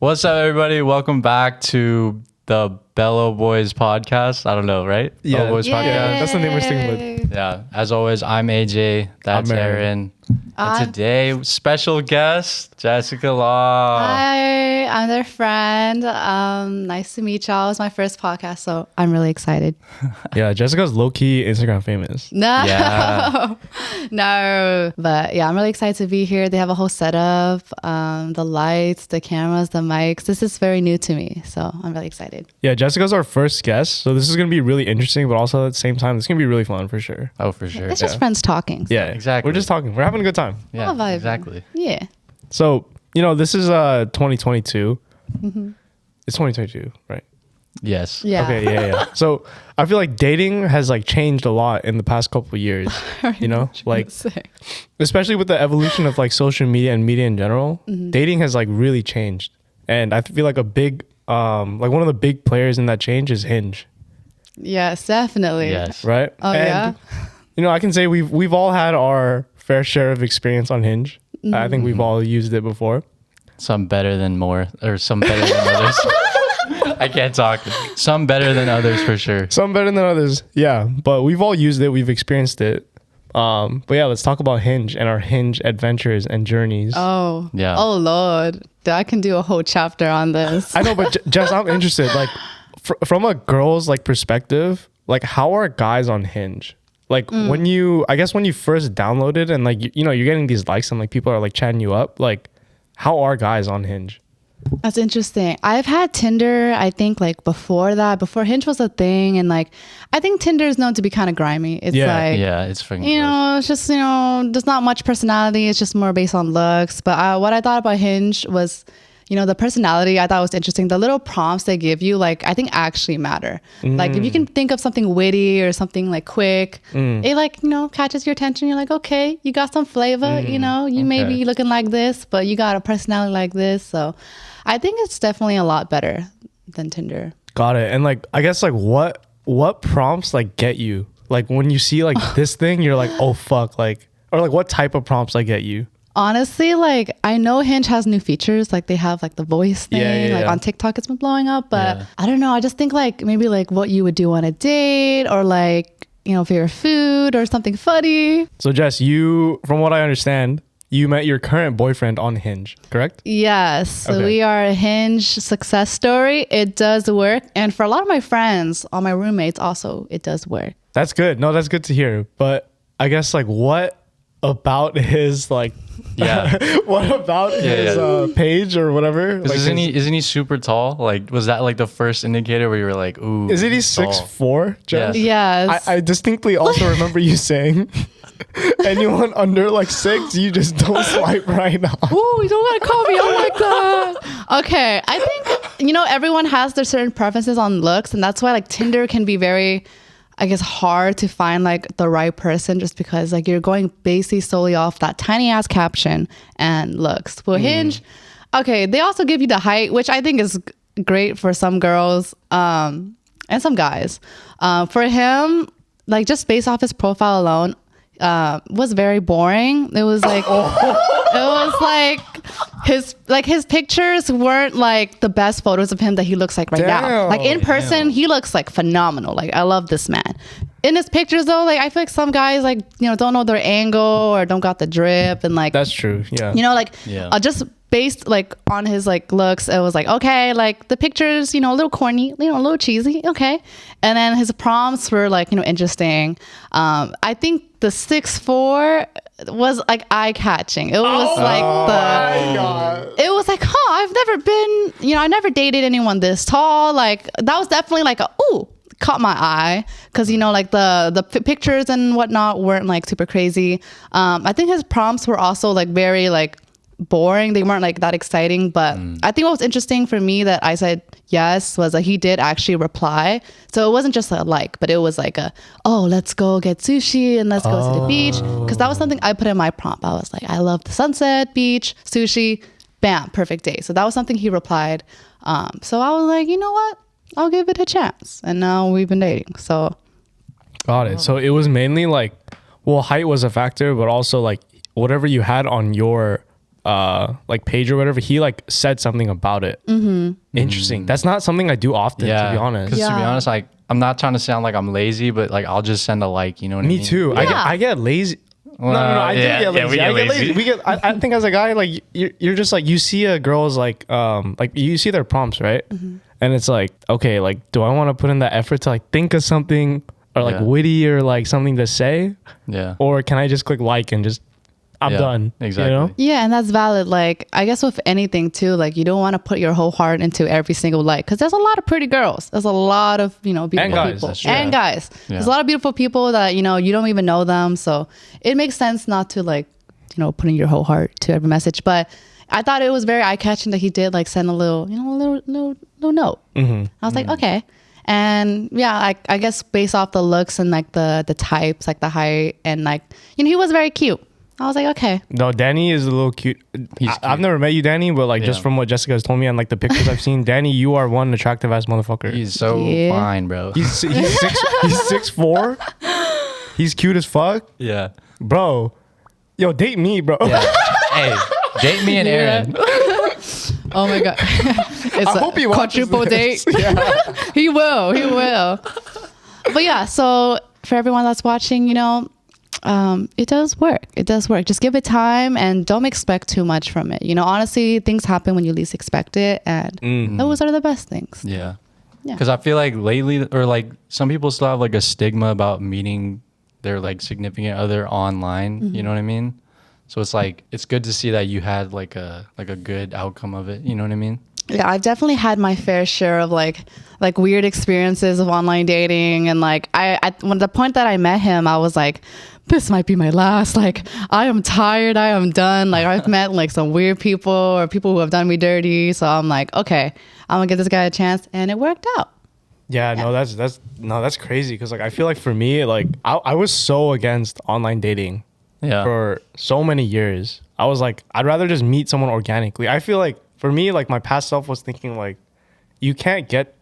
What's up, everybody? Welcome back to the Bello Boys podcast. I don't know, right? Yeah. Bello Boys Yeah, podcast. that's the name we're sticking with. Yeah. As always, I'm AJ. That's I'm Aaron. Aaron. And today, special guest, Jessica Law. Hi, I'm their friend. Nice to meet y'all. It's my first podcast, so I'm really excited. Yeah, Jessica's low-key Instagram famous. No, Yeah. no, but yeah, I'm really excited to be here. They have a whole setup, the lights, the cameras, the mics. This is very new to me, so I'm really excited. Yeah, Jessica's our first guest, so this is going to be really interesting, but also at the same time, it's going to be really fun for sure. Oh, for sure. It's just friends talking. So. Yeah, Exactly. We're just talking. We're having a good time. Yeah, I'll vibe. exactly. Yeah. So, this is 2022. It's 2022, right? Yes. Yeah. Okay, yeah. So, I feel like dating has like changed a lot in the past couple of years, like especially with the evolution of like social media and media in general. Dating has like really changed. And I feel like a big like one of the big players in that change is Hinge, Yes, definitely. Yes. right? Oh, and, yeah? I can say we've all had our fair share of experience on Hinge. I think we've all used it before. Some better than more, or some better than others. I can't talk. Some better than others for sure. Some better than others, yeah. But we've all used it. We've experienced it. But yeah, let's talk about Hinge and our Hinge adventures and journeys. Oh. Yeah. Oh, Lord. I can do a whole chapter on this. I know, but Jess, I'm interested. Like, from a girl's like perspective, like how are guys on Hinge? Like when you first downloaded and like you're getting these likes and like people are like chatting you up. Like, how are guys on Hinge? That's interesting. I've had Tinder, I think, like before Hinge was a thing. And like, I think Tinder is known to be kind of grimy. It's like, Yeah, it's fucking it's just, there's not much personality. It's just more based on looks. But what I thought about Hinge was, the personality I thought was interesting. The little prompts they give you, like, I think actually matter. Like, if you can think of something witty or something like quick, it like, catches your attention. You're like, okay, you got some flavor, you may be looking like this, but you got a personality like this. So I think it's definitely a lot better than Tinder. Got it. And like, I guess like what prompts like get you? Like when you see like this thing, you're like, oh fuck, like, or like what type of prompts like get you? Honestly, like I know Hinge has new features, like they have like the voice thing, Yeah. on TikTok it's been blowing up, but Yeah. I don't know. I just think like maybe like what you would do on a date or like, favorite food or something funny. So Jess, from what I understand, you met your current boyfriend on Hinge, correct? Yes. So Okay. we are a Hinge success story. It does work. And for a lot of my friends, all my roommates also, it does work. That's good. No, that's good to hear. But I guess like what about his like Yeah. what about his page or whatever? Like isn't he super tall? Like, was that like the first indicator where you were like, ooh? Isn't he he's tall? 6'4", Jess? Yes. I distinctly also remember you saying anyone under like 6, you just don't swipe right now. Oh, you don't gotta call me out like that. Okay, I think everyone has their certain preferences on looks, and that's why like Tinder can be very, I guess, hard to find like the right person, just because like you're going basically solely off that tiny ass caption and looks. Well, Hinge, okay, they also give you the height, which I think is great for some girls and some guys. For him, like just based off his profile alone, was very boring. It was like his pictures weren't like the best photos of him that he looks like right now. Damn. Like in person, he looks like phenomenal. Like I love this man. In his pictures though, like I feel like some guys like don't know their angle or don't got the drip and like That's true. Yeah. just based like on his like looks, it was like okay, like the pictures a little corny, a little cheesy, okay, and then his prompts were like interesting. I think the 6'4" was like eye catching. It was it was like I've never been I never dated anyone this tall. Like that was definitely like caught my eye because like the pictures and whatnot weren't like super crazy. I think his prompts were also like very like boring. They weren't like that exciting, but I think what was interesting for me that I said yes was that he did actually reply. So it wasn't just a like, but it was like let's go get sushi and let's go to the beach, because that was something I put in my prompt. I was like, I love the sunset, beach, sushi, bam, perfect day. So that was something he replied. So I was like, you know what, I'll give it a chance, and now we've been dating. So Got it. So it was mainly like, well, height was a factor, but also like whatever you had on your like page or whatever, he like said something about it. Interesting. That's not something I do often, to be honest. Because to be Yeah. honest, like I'm not trying to sound like I'm lazy, but like I'll just send a like. You know what I mean? Me too. Yeah. I get lazy. No, I do get lazy. we get lazy. We get. I think as a guy, like you're just like, you see a girl's like you see their prompts, right? And it's like, okay, like, do I want to put in the effort to like think of something or like Yeah. witty or like something to say, Yeah. or can I just click like and just I'm Yeah, done? exactly. You know? Yeah, and that's valid. Like, I guess with anything too, like you don't want to put your whole heart into every single like, because there's a lot of pretty girls. There's a lot of, you know, beautiful guys, people. that's true. And guys. There's a lot of beautiful people that, you know, you don't even know them. So it makes sense not to like, you know, putting your whole heart to every message. But I thought it was very eye catching that he did like send a little, you know, a little note. I was like, okay. And yeah, I guess based off the looks and like the types, like the height, and like, you know, he was very cute. I was like, okay. No, Danny is a little cute. I've never met you, Danny, but like just Yeah. from what Jessica has told me and like the pictures I've seen, Danny, you are one attractive ass motherfucker. He's so Yeah. fine, bro. He's 6'4". He's cute as fuck, yeah. bro. Yo, date me, bro. Hey, date me and Aaron. Oh my God. It's I hope he watches quadruple this. date. Yeah. He will. But yeah, so for everyone that's watching, you know, it does work. It does work. Just give it time and don't expect too much from it. You know, honestly, things happen when you least expect it, and those are the best things. Yeah. Yeah. Because I feel like lately, or like some people still have like a stigma about meeting their like significant other online. You know what I mean? So it's like it's good to see that you had like a good outcome of it. You know what I mean? Yeah, I've definitely had my fair share of like weird experiences of online dating, and like when the point that I met him, I was like, this might be my last. Like, I am tired. I am done. Like, I've met like some weird people or people who have done me dirty. So I'm like, okay, I'm gonna give this guy a chance, and it worked out. Yeah, no, that's crazy. Cause like I feel like for me, like I was so against online dating Yeah. for so many years. I was like, I'd rather just meet someone organically. I feel like for me, like my past self was thinking like, you can't get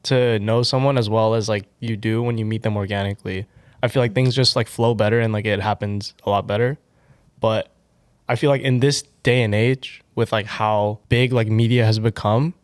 to know someone as well as like you do when you meet them organically. I feel like things just like flow better and like it happens a lot better. But I feel like in this day and age with like how big like media has become,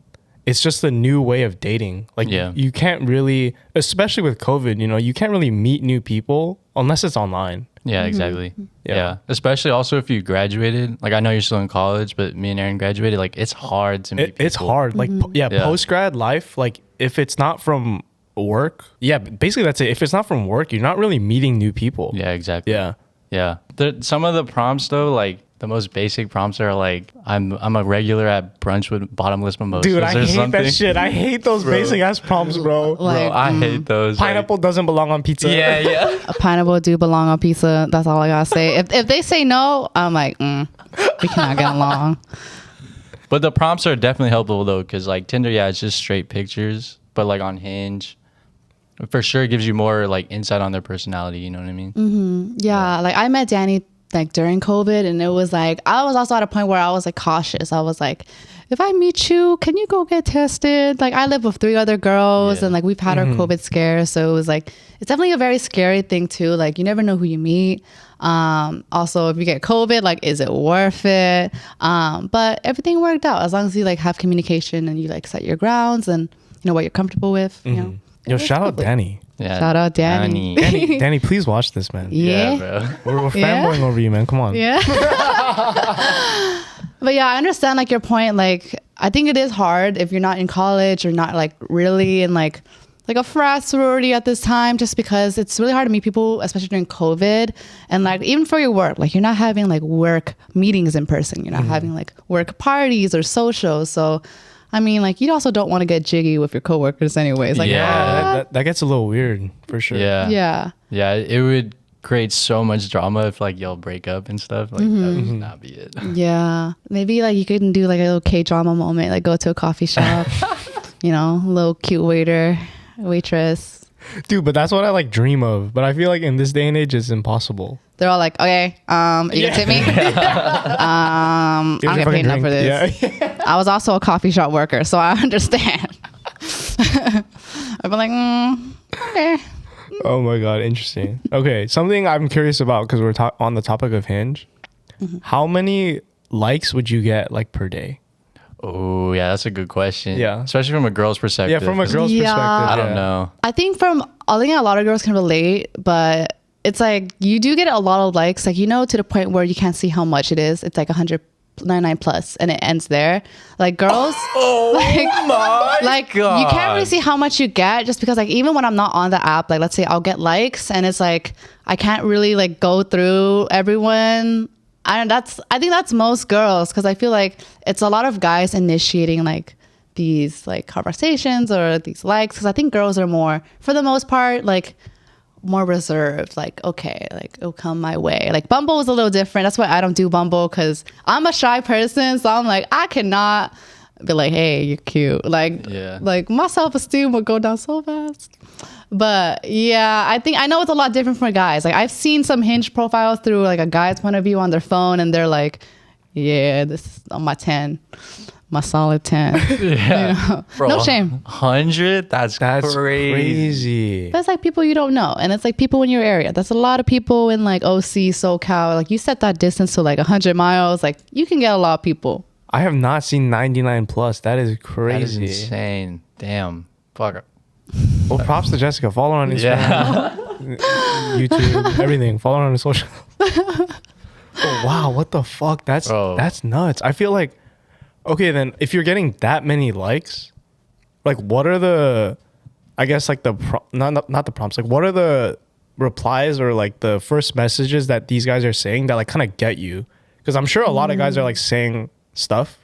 it's just a new way of dating. Like Yeah. you can't really, especially with COVID, you know, you can't really meet new people unless it's online. Yeah, exactly. Yeah. Yeah. Especially also if you graduated. Like I know you're still in college, but me and Aaron graduated. Like it's hard to meet It's people. hard. Like, Yeah. post grad life, like if it's not from work, yeah, basically that's it. If it's not from work, you're not really meeting new people. Yeah, exactly. Yeah. Yeah. Some of the prompts though, like the most basic prompts are like, I'm a regular at brunch with bottomless mimosas. Dude, I or hate something. that shit. I hate those basic ass prompts, bro. Like, Bro, I hate those. like- Pineapple doesn't belong on pizza. yeah, yeah. a pineapple do belong on pizza. That's all I gotta say. If they say no, I'm like, we cannot get along. But the prompts are definitely helpful though, because like Tinder, yeah, it's just straight pictures. But like on Hinge, for sure it gives you more like insight on their personality. You know what I mean? Yeah, like I met Danny like during COVID, and it was like I was also at a point where I was like cautious. I was like, if I meet you, can you go get tested? Like I live with 3 other girls, Yeah. and like we've had our COVID scare, so it was like it's definitely a very scary thing too. Like you never know who you meet. Also, if you get COVID, like is it worth it? But everything worked out as long as you like have communication and you like set your grounds and you know what you're comfortable with. You know. Yo, shout out Danny. Yeah. Shout out Danny. Danny, please watch this, man. Yeah. bro. We're Yeah. fanboying over you, man. Come on. Yeah. But yeah, I understand like your point. Like, I think it is hard if you're not in college or not like really in like a frat sorority at this time, just because it's really hard to meet people, especially during COVID. And like even for your work, like you're not having like work meetings in person. You're not having like work parties or socials. So I mean, like you also don't want to get jiggy with your coworkers anyways. Like, Yeah. That gets a little weird for sure. Yeah. yeah. Yeah. It would create so much drama if like y'all break up and stuff. Like that would not be it. Yeah. Maybe like you could do like a little K-drama moment, like go to a coffee shop, you know, a little cute waitress. Dude, but that's what I like dream of. But I feel like in this day and age, it's impossible. They're all like, okay, you can tip me? I'll Here's your get fucking paid enough drink. for this. Yeah. I was also a coffee shop worker, so I understand. I've been like, okay. Oh my God, interesting. Okay, something I'm curious about because we're on the topic of Hinge. How many likes would you get like per day? Oh yeah, that's a good question. Yeah. Especially from a girl's perspective. Yeah, from a girl's Yeah. perspective. I don't yeah. know. I think a lot of girls can relate, but it's like you do get a lot of likes, like, you know, to the point where you can't see how much it is. It's like 199 plus and it ends there. Like girls, like you can't really see how much you get, just because like even when I'm not on the app, like let's say I'll get likes and it's like I can't really like go through everyone. I think that's most girls, because I feel like it's a lot of guys initiating like these like conversations or these likes, because I think girls are more, for the most part, like more reserved, like okay, like it'll come my way. Like Bumble is a little different. That's why I don't do Bumble, because I'm a shy person, so I'm like, I cannot be like, hey, you're cute, like Yeah. like my self-esteem would go down so fast. But yeah, I know it's a lot different for guys. Like I've seen some Hinge profiles through like a guy's point of view on their phone, and they're like, yeah, this is on my 10, my solid 10. Yeah. You know? Bro, No shame. 100? That's crazy. That's like people you don't know, and it's like people in your area. That's a lot of people in like OC, SoCal. Like you set that distance to like 100 miles, like you can get a lot of people. I have not seen 99 plus. That is That is crazy. insane. Damn. Fuck. Well, props to Jessica. Follow her on Instagram, Yeah. YouTube, everything. Follow her on the social. Oh, wow, what the fuck? That's Bro. nuts. I feel like, okay, then if you're getting that many likes, like what are the, I guess like the not the prompts. Like what are the replies or like the first messages that these guys are saying that like kind of get you? Because I'm sure a lot of guys are like saying stuff,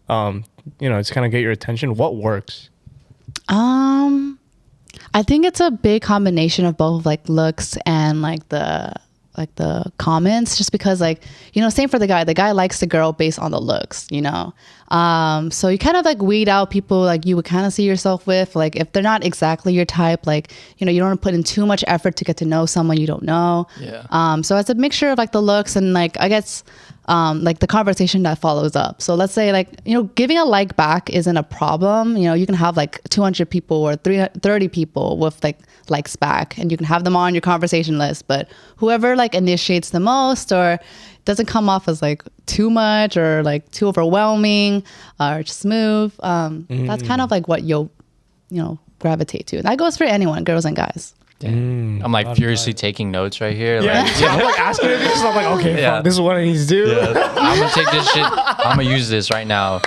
you know, to kind of get your attention. What works? I think it's a big combination of both like looks and like the comments, just because like, you know, same for the guy likes the girl based on the looks, you know. So you kind of like weed out people like you would kind of see yourself with, like if they're not exactly your type, like, you know, you don't want to put in too much effort to get to know someone you don't know. Yeah. So it's a mixture of like the looks and like, I guess, like the conversation that follows up. So let's say like, you know, giving a like back isn't a problem. You know, you can have like 200 people or 30 people with like likes back, and you can have them on your conversation list, but whoever like initiates the most or doesn't come off as like too much or like too overwhelming or just smooth, that's kind of like what you'll, you know, gravitate to. That goes for anyone, girls and guys. Damn. I'm like furiously taking notes right here. Yeah, Like, I'm like asking her this. I'm like, okay, Yeah. fuck, this is what I need to do. yeah, I'm gonna take this shit. I'm gonna use this right now.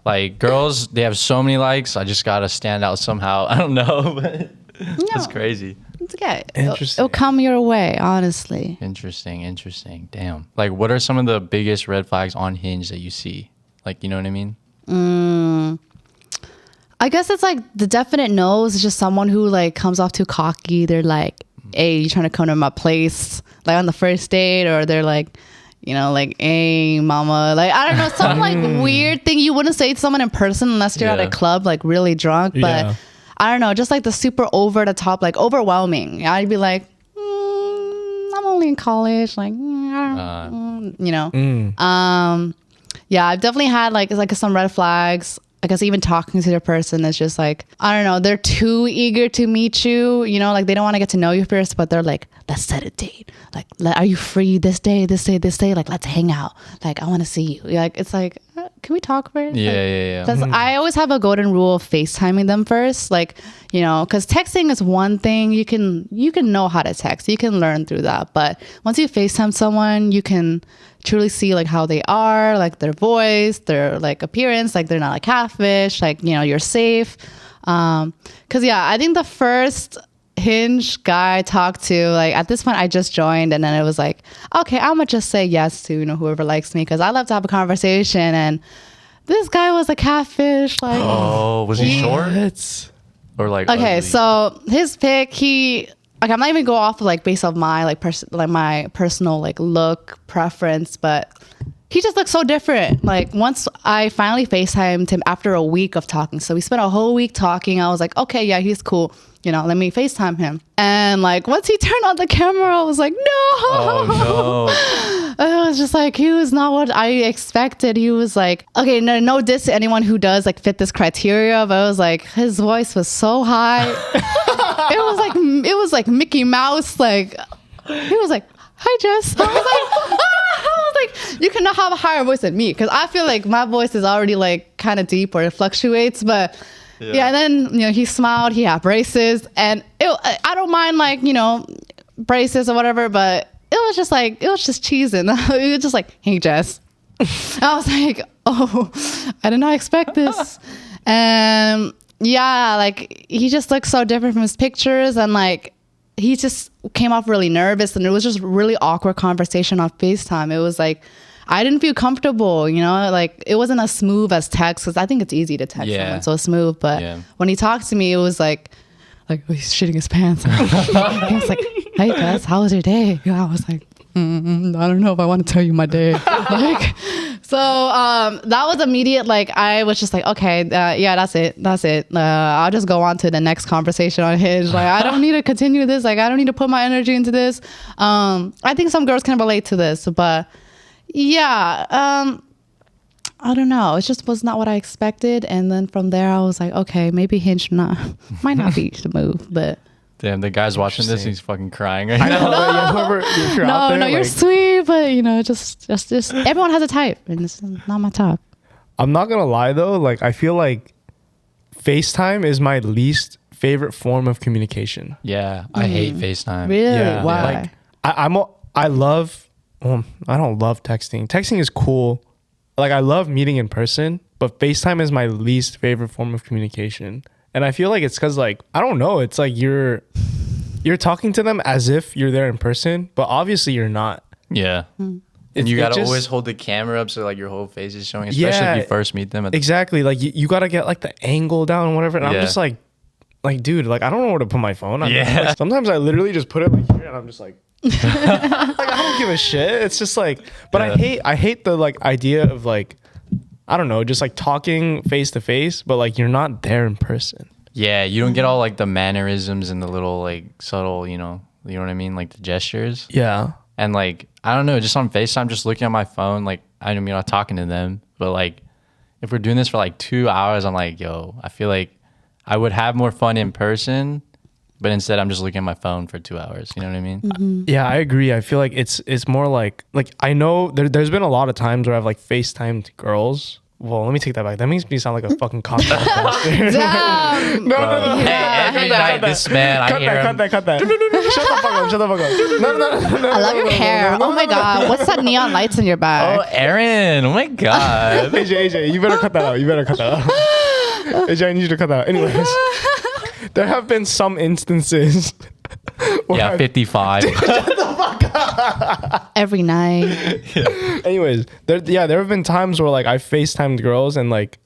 Like girls, they have so many likes. I just gotta stand out somehow. I don't know, but it's crazy. It's okay. Interesting. It'll come your way, honestly. Interesting. Damn. Like, what are some of the biggest red flags on Hinge that you see? Like, you know what I mean? I guess it's like the definite no's is just someone who like comes off too cocky. They're like, hey, you trying to come to my place like on the first date? Or they're like, you know, like, hey, mama. Like, I don't know, some like weird thing you wouldn't say to someone in person unless you're at Yeah. a club, like really drunk. But Yeah. I don't know, just like the super over the top, like overwhelming. I'd be like, I'm only in college. Like, you know. Yeah, I've definitely had like some red flags. I guess even talking to the person is just like, I don't know, they're too eager to meet you, you know, like they don't want to get to know you first, but they're like, let's set a date. Like, are you free this day? Like, let's hang out. Like, I want to see you. Like, it's like, can we talk first? Yeah. Because I always have a golden rule of FaceTiming them first. Like, you know, because texting is one thing. You can know how to text. You can learn through that. But once you FaceTime someone, you can truly see like how they are, like their voice, their like appearance, like they're not like catfish, like, you know, you're safe. Because yeah, I think the first Hinge guy I talked to, like at this point I just joined, and then it was like, okay, I'm gonna just say yes to, you know, whoever likes me, because I love to have a conversation. And this guy was a catfish. Like, Oh, was he short or like? okay, ugly? so his pick, I'm not even go off of like based off my like my personal like look preference, but he just looks so different. Like once I finally FaceTimed him after a week of talking, so we spent a whole week talking. I was like, okay, yeah, he's cool. You know, let me FaceTime him. And like once he turned on the camera, I was like, no. Oh It was just like, he was not what I expected. He was like, okay, no diss to anyone who does like fit this criteria, but it was like his voice was so high. it was like Mickey Mouse. Like he was like, hi Jess. I was like, like, you cannot have a higher voice than me because I feel like my voice is already like kind of deep or it fluctuates. But yeah, and then, you know, he smiled, he had braces, and I don't mind like, you know, braces or whatever, but it was just cheesing. It was just like, hey, Jess. I was like, oh, I did not expect this. And yeah, like he just looked so different from his pictures, and like he just came off really nervous, and it was just really awkward conversation on FaceTime. It was like I didn't feel comfortable, you know, like it wasn't as smooth as text, because I think it's easy to text someone so smooth, but when he talked to me, it was like oh, he's shitting his pants. I was like, hey Jess, how was your day? Yeah, I was like, I don't know if I want to tell you my day. Like, so that was immediate. Like I was just like, okay, yeah, that's it. I'll just go on to the next conversation on Hinge. Like I don't need to continue this. Like I don't need to put my energy into this. I think some girls can relate to this, but yeah, I don't know. It just was not what I expected. And then from there, I was like, okay, maybe Hinge might not be the move, but. Damn, the guy's watching this, he's fucking crying right I now. know. If you're out there, no, you're like, sweet, but you know, just everyone has a type, and it's not my type. I'm not gonna lie though, like I feel like FaceTime is my least favorite form of communication. Yeah, I hate FaceTime. Really? Yeah. Why? Like I love. I don't love texting. Texting is cool. Like I love meeting in person, but FaceTime is my least favorite form of communication. And I feel like it's because like I don't know. It's like you're talking to them as if you're there in person, but obviously you're not. Yeah. And you gotta always hold the camera up so like your whole face is showing, especially if you first meet them. Exactly. Like you gotta get like the angle down and whatever. And I'm just like, dude, like I don't know where to put my phone. Like, sometimes I literally just put it like here, and I'm just like, like I don't give a shit. It's just like, but I hate the like idea of like, I don't know, just like talking face to face, but like you're not there in person. Yeah, you don't get all like the mannerisms and the little like subtle, you know what I mean, like the gestures. Yeah. And like I don't know, just on FaceTime, just looking at my phone, like I mean, I'm not talking to them, but like if we're doing this for like 2 hours, I'm like, yo, I feel like I would have more fun in person, but instead I'm just looking at my phone for 2 hours. You know what I mean? Mm-hmm. Yeah, I agree. I feel like it's more like I know there's been a lot of times where I've like FaceTimed girls. Well, let me take that back. That makes me sound like a fucking cop. Damn. No. Hey, every night this man, I hear him. Cut that. Shut the fuck up. No. I love your hair. Oh my god, what's that neon lights in your back? Oh, Aaron! Oh my god! AJ, you better cut that out. AJ, I need you to cut that out. Anyways, there have been some instances. Yeah, 55. Every night. Anyways, there have been times where like I FaceTimed girls and like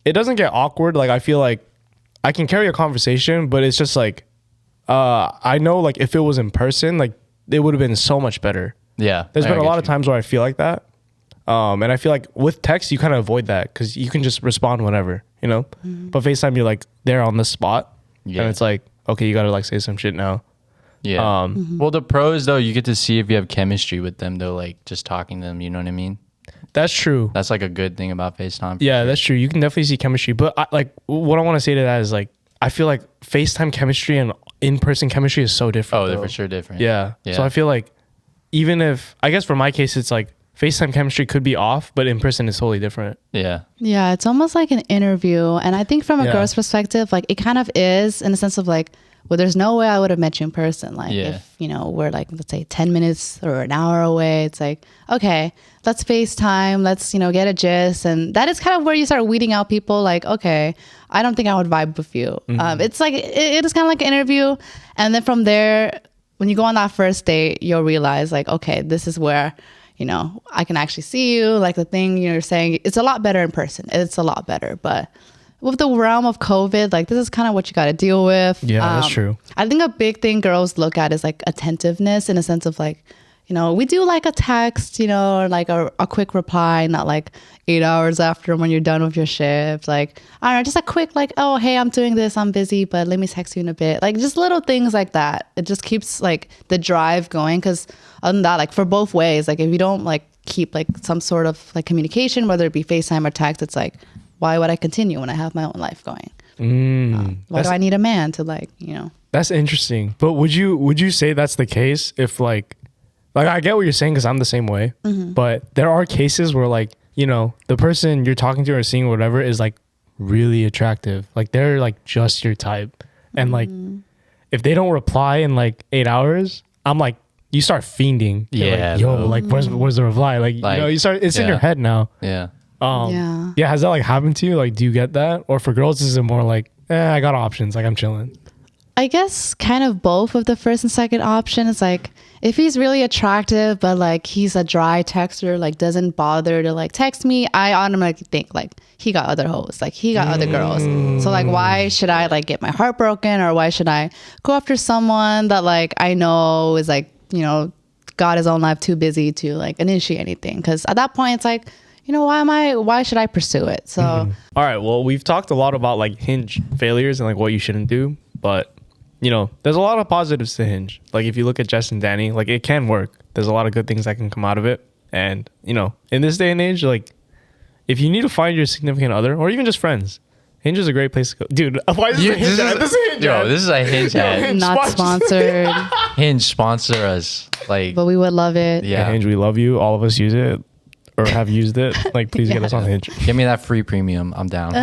it doesn't get awkward. Like I feel like I can carry a conversation, but it's just like I know like if it was in person, like it would have been so much better. Yeah, There's been a lot of times where I feel like that. And I feel like with text you kind of avoid that because you can just respond whenever, you know. But FaceTime you're like there on the spot, and it's like okay, you gotta like say some shit now. Yeah. Well, the pros though, you get to see if you have chemistry with them though, like just talking to them. You know what I mean? That's true. That's like a good thing about FaceTime. Yeah, that's true. You can definitely see chemistry, but what I want to say to that is like I feel like FaceTime chemistry and in-person chemistry is so different. Oh, they're for sure different. Yeah. So I feel like even if I guess for my case it's like FaceTime chemistry could be off, but in person is totally different. Yeah. Yeah, it's almost like an interview, and I think from a girl's perspective, like it kind of is in the sense of like, well, there's no way I would have met you in person. Like if, you know, we're like, let's say 10 minutes or an hour away, it's like, okay, let's FaceTime. Let's, you know, get a gist. And that is kind of where you start weeding out people like, okay, I don't think I would vibe with you. It's like, it is kind of like an interview. And then from there, when you go on that first date, you'll realize like, okay, this is where, you know, I can actually see you. Like the thing you're saying, it's a lot better in person. It's a lot better, but with the realm of COVID, like this is kind of what you got to deal with. Yeah, that's true. I think a big thing girls look at is like attentiveness in a sense of like, you know, we do like a text, you know, or like a quick reply, not like 8 hours after when you're done with your shift. Like, I don't know, just a quick like, oh, hey, I'm doing this, I'm busy, but let me text you in a bit. Like just little things like that. It just keeps like the drive going. Cause other than that, like for both ways, like if you don't like keep like some sort of like communication, whether it be FaceTime or text, it's like, why would I continue when I have my own life going? Why do I need a man to like, you know? That's interesting. But would you say that's the case if like Like, I get what you're saying because I'm the same way. Mm-hmm. But there are cases where, like, you know, the person you're talking to or seeing or whatever is like really attractive. Like, they're like just your type. And like, if they don't reply in like 8 hours, I'm like, you start fiending. You're Yeah, like, yo, bro. like, where's the reply? Like, you know, you start, it's in yeah. your head now. Yeah. Yeah. Has that like happened to you? Like, do you get that? Or for girls, is it more like, I got options. Like, I'm chilling. I guess kind of both of the first and second option. It's like if he's really attractive, but like he's a dry texter, like doesn't bother to like text me, I automatically think like he got other hoes, like he got other girls. So like, why should I like get my heart broken, or why should I go after someone that like I know is like, you know, got his own life, too busy to like initiate anything? Because at that point, it's like, you know, why should I pursue it? So All right. Well, we've talked a lot about like Hinge failures and like what you shouldn't do, but you know, there's a lot of positives to Hinge. Like, if you look at Jess and Danny, like, it can work. There's a lot of good things that can come out of it. And, you know, in this day and age, like, if you need to find your significant other or even just friends, Hinge is a great place to go. Dude, why is this a Hinge ad? This is a Hinge Yo, ad. this is a Hinge ad. Hinge not sponsored, Hinge sponsor us. Like, but we would love it. yeah. Hinge, we love you. All of us use it or have used it. Like, please get us on Hinge. Give me that free premium. I'm down.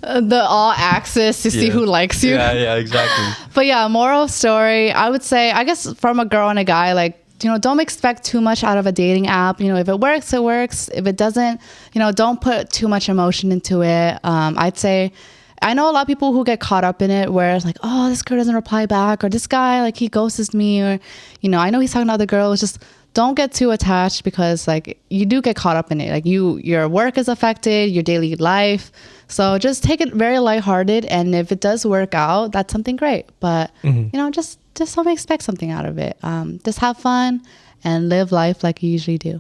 The all access to see who likes you. Yeah, exactly. But yeah, moral story, I would say, I guess from a girl and a guy, like, you know, don't expect too much out of a dating app. You know, if it works, it works. If it doesn't, you know, don't put too much emotion into it. I'd say, I know a lot of people who get caught up in it where it's like, oh, this girl doesn't reply back, or this guy, like, he ghosts me, or, you know, I know he's talking to other girls. Just don't get too attached, because like you do get caught up in it. Like your work is affected, your daily life. So just take it very lighthearted. And if it does work out, that's something great. But you know, just don't expect something out of it. Just have fun and live life like you usually do.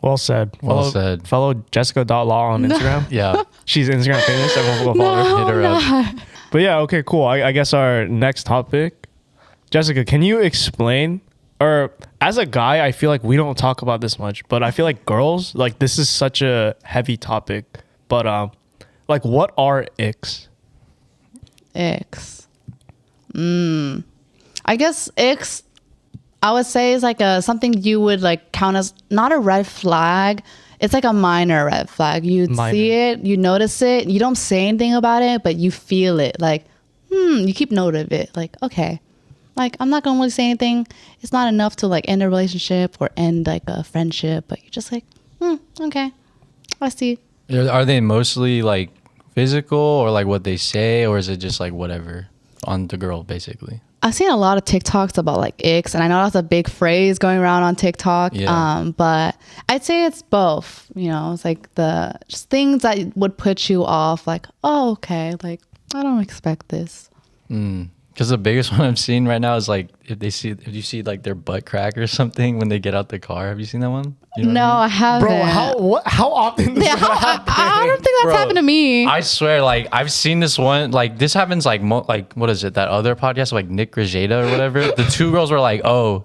Well said. Well said. Follow Jessica.law on Instagram. Yeah. She's Instagram famous. Everyone will follow her. Hit her up. But yeah, okay, cool. I guess our next topic, Jessica, can you explain, or as a guy, I feel like we don't talk about this much, but I feel like girls, like, this is such a heavy topic, but like, what are icks? Icks. I guess icks, I would say, is like something you would like count as not a red flag. It's like a minor red flag. You see it, you notice it, you don't say anything about it, but you feel it. Like, you keep note of it. Like, okay, like, I'm not gonna really say anything. It's not enough to like end a relationship or end like a friendship, but you're just like, okay, I see. Are they mostly like physical, or like what they say, or is it just like whatever on the girl basically? I've seen a lot of TikToks about like icks, and I know that's a big phrase going around on TikTok. Yeah. But I'd say it's both. You know, it's like the just things that would put you off. Like, oh, okay, like I don't expect this. Because the biggest one I'm seeing right now is like if you see like their butt crack or something when they get out the car. Have you seen that one? You know No, what I haven't. Bro, how often does Yeah, that happen? I don't think that's Bro, happened to me. I swear, like I've seen this one. Like this happens like like what is it? That other podcast, like Nick Grajeda or whatever. The two girls were like, "Oh,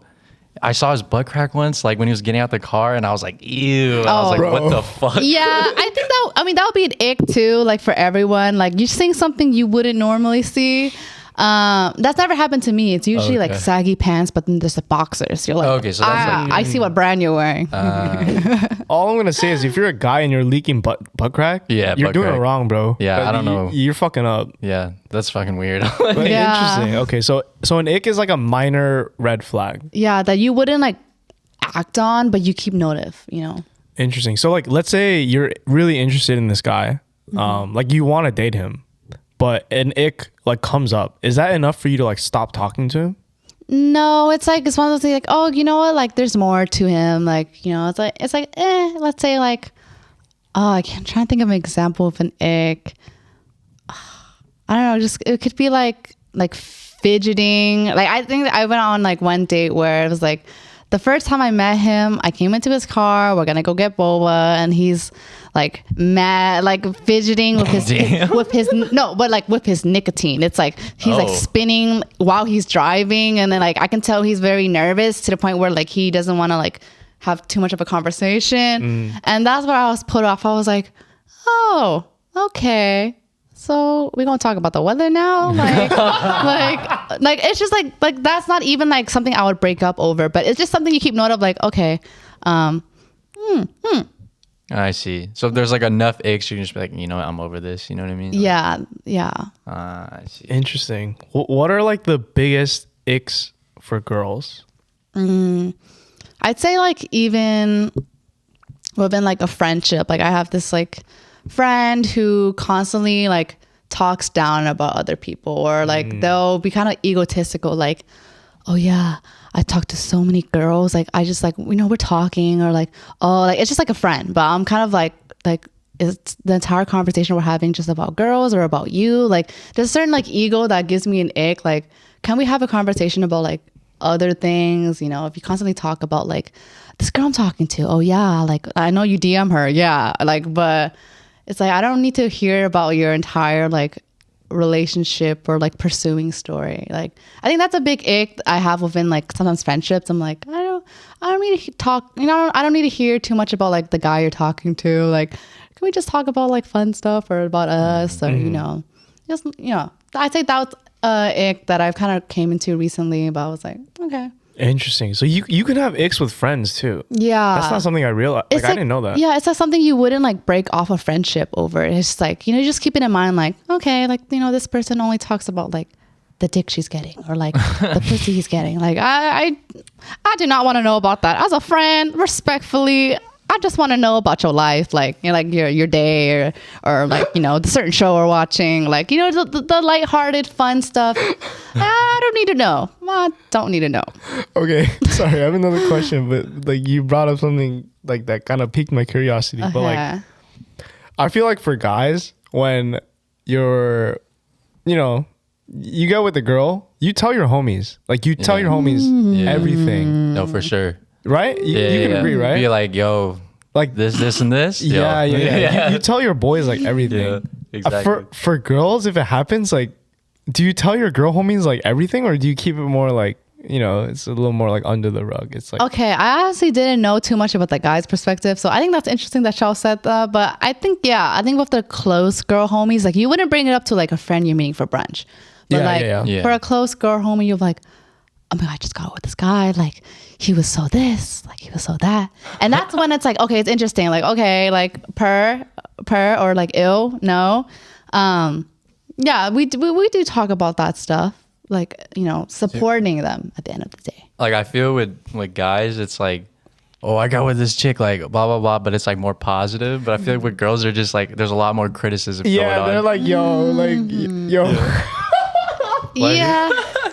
I saw his butt crack once, like when he was getting out the car," and I was like, "Ew!" And I was like, Bro. "What the fuck?" Yeah, I think that. I mean, that would be an ick too. Like for everyone, like you're seeing something you wouldn't normally see. That's never happened to me. It's usually like Okay. saggy pants, but then there's the boxers. You're like, Okay, so that's like- I see what brand you're wearing. All I'm gonna say is, if you're a guy and you're leaking butt crack, Yeah, you're butt doing crack. it wrong, bro. Yeah, I don't know. You're fucking up. Yeah, that's fucking weird. But Yeah. interesting. Okay, so an ick is like a minor red flag. Yeah, that you wouldn't like act on, but you keep note of, you know. Interesting. So like, let's say you're really interested in this guy, like you want to date him, but an ick like comes up. Is that enough for you to like stop talking to him? No, it's like it's one of those things like, oh, you know what? Like there's more to him. Like, you know, it's like let's say like, oh, I'm trying to think of an example of an ick. I don't know, just it could be like fidgeting. Like I think that I went on like one date where it was like the first time I met him, I came into his car, we're gonna go get boba, and he's like mad, like fidgeting with his Damn. with his with his nicotine. It's like he's like Oh. spinning while he's driving, and then like I can tell he's very nervous to the point where like he doesn't want to like have too much of a conversation. And that's where I was put off. I was like, oh, okay. So we're gonna talk about the weather now? Like yeah, like it's just like that's not even like something I would break up over, but it's just something you keep note of. Like, okay, I see. So if there's like enough icks, you can just be like, you know what, I'm over this. You know what I mean? yeah, yeah. I see. Interesting. What are like the biggest icks for girls? I'd say like even within like a friendship, like I have this like friend who constantly like talks down about other people, or like they'll be kind of egotistical, like, oh yeah, I talk to so many girls, like I just like, you know, we're talking, or like, oh, like it's just like a friend, but I'm kind of like is the entire conversation we're having just about girls or about you? Like there's a certain like ego that gives me an ick. Like, can we have a conversation about like other things? You know, if you constantly talk about like this girl I'm talking to, oh yeah, like I know you DM her, yeah, like, but it's like I don't need to hear about your entire like relationship or like pursuing story. Like I think that's a big ick I have within like sometimes friendships. I'm like, I don't need to talk, you know, I don't need to hear too much about like the guy you're talking to. Like, can we just talk about like fun stuff or about us, or you know, just, you know, I'd say that's ick that I've kind of came into recently, but I was like, okay. Interesting. So you can have icks with friends too. Yeah. That's not something I realized. Like, I didn't know that. Yeah, it's like something you wouldn't like break off a friendship over. It's just like, you know, just keep it in mind, like, okay, like, you know, this person only talks about like the dick she's getting, or like the pussy he's getting. Like I do not want to know about that. As a friend, respectfully, I just want to know about your life, like, you know, like your day, or like, you know, the certain show we're watching, like, you know, the lighthearted, fun stuff. I don't need to know. I don't need to know. Okay, sorry, I have another question, but like you brought up something like that kind of piqued my curiosity. But like, I feel like for guys, when you're, you know, you go with a girl, you tell your homies, like you tell your homies everything. No, for sure. Right? You can agree, right? Be like, yo, Like this, and this. Yo. Yeah. You tell your boys like everything. Yeah, exactly. For girls, if it happens, like, do you tell your girl homies like everything, or do you keep it more like, you know, it's a little more like under the rug? It's like, okay, I honestly didn't know too much about the guy's perspective, so I think that's interesting that y'all said that. But I think with the close girl homies, like you wouldn't bring it up to like a friend you're meeting for brunch. But Yeah. for a close girl homie, you're like, oh my God, I just got with this guy. Like, he was so this, like he was so that. And that's when it's like, okay, it's interesting. Like, okay, like per or like ill, no. Yeah, we do talk about that stuff. Like, you know, supporting them at the end of the day. Like I feel with guys, it's like, oh, I got with this chick, like blah blah blah, but it's like more positive. But I feel like with girls, they're just like, there's a lot more criticism going on. they're like, yo, Yeah.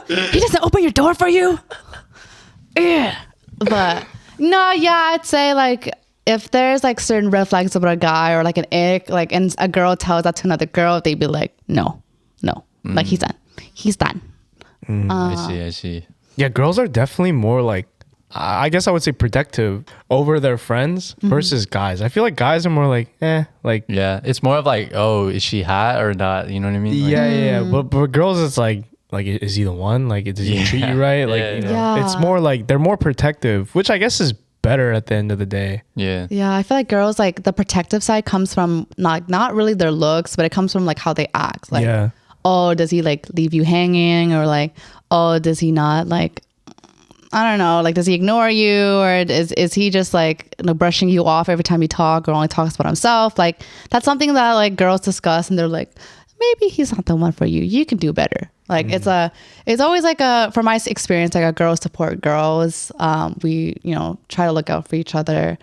He doesn't open your door for you. Yeah. But no, yeah, I'd say like if there's like certain red flags about a guy or like an ick, like, and a girl tells that to another girl, they'd be like, no, like he's done. I see. Yeah, girls are definitely more like, I guess I would say protective over their friends versus guys. I feel like guys are more like, like. Yeah, it's more of like, oh, is she hot or not? You know what I mean? Like, Yeah. But girls, it's like, is he the one? Like, does he treat you right? Like, you know, it's more like they're more protective, which I guess is better at the end of the day. Yeah. Yeah, I feel like girls, like the protective side comes from not really their looks, but it comes from like how they act. Like, oh, does he like leave you hanging, or like, oh, does he not like, I don't know, like does he ignore you, or is he just like, you know, brushing you off every time you talk, or only talks about himself? Like that's something that like girls discuss, and they're like, maybe he's not the one for you. You can do better. Like it's always like from my experience, like a girls support girls. We, you know, try to look out for each other,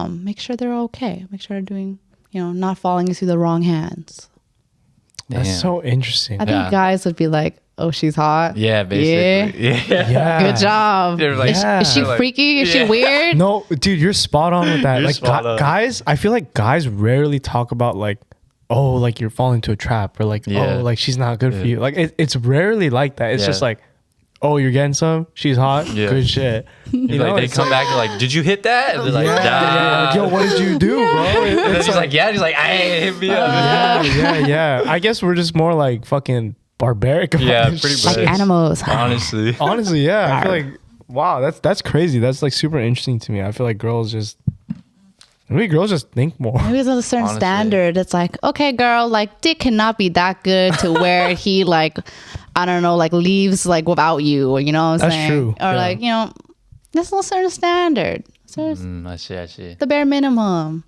make sure they're okay, make sure they're doing, you know, not falling into the wrong hands. That's so interesting. I think guys would be like, oh, she's hot. Yeah, basically. Yeah. Good job. Like, is she freaky? Is she weird? No, dude, you're spot on with that. Like guys, I feel like guys rarely talk about like, oh, like you're falling into a trap, or like, oh, like she's not good for you. Like it's rarely like that. It's just like, oh, you're getting some, she's hot, good shit. You know, like they come back and like, did you hit that? And they're like, nah. Yo, what did you do, bro? It's like, she's like, hey, hit me up. Yeah. I guess we're just more like fucking barbaric about this pretty shit. much. Like animals. Honestly, yeah. I feel like, wow, that's crazy. That's like super interesting to me. I feel like girls just, Maybe girls just think more. Maybe there's a certain Honestly. standard. It's like, okay, girl, like dick cannot be that good to where he like, I don't know, like leaves like without you, or you know what I'm That's saying? true. Or Yeah. like, you know, there's a certain standard. So it's I see. the bare minimum.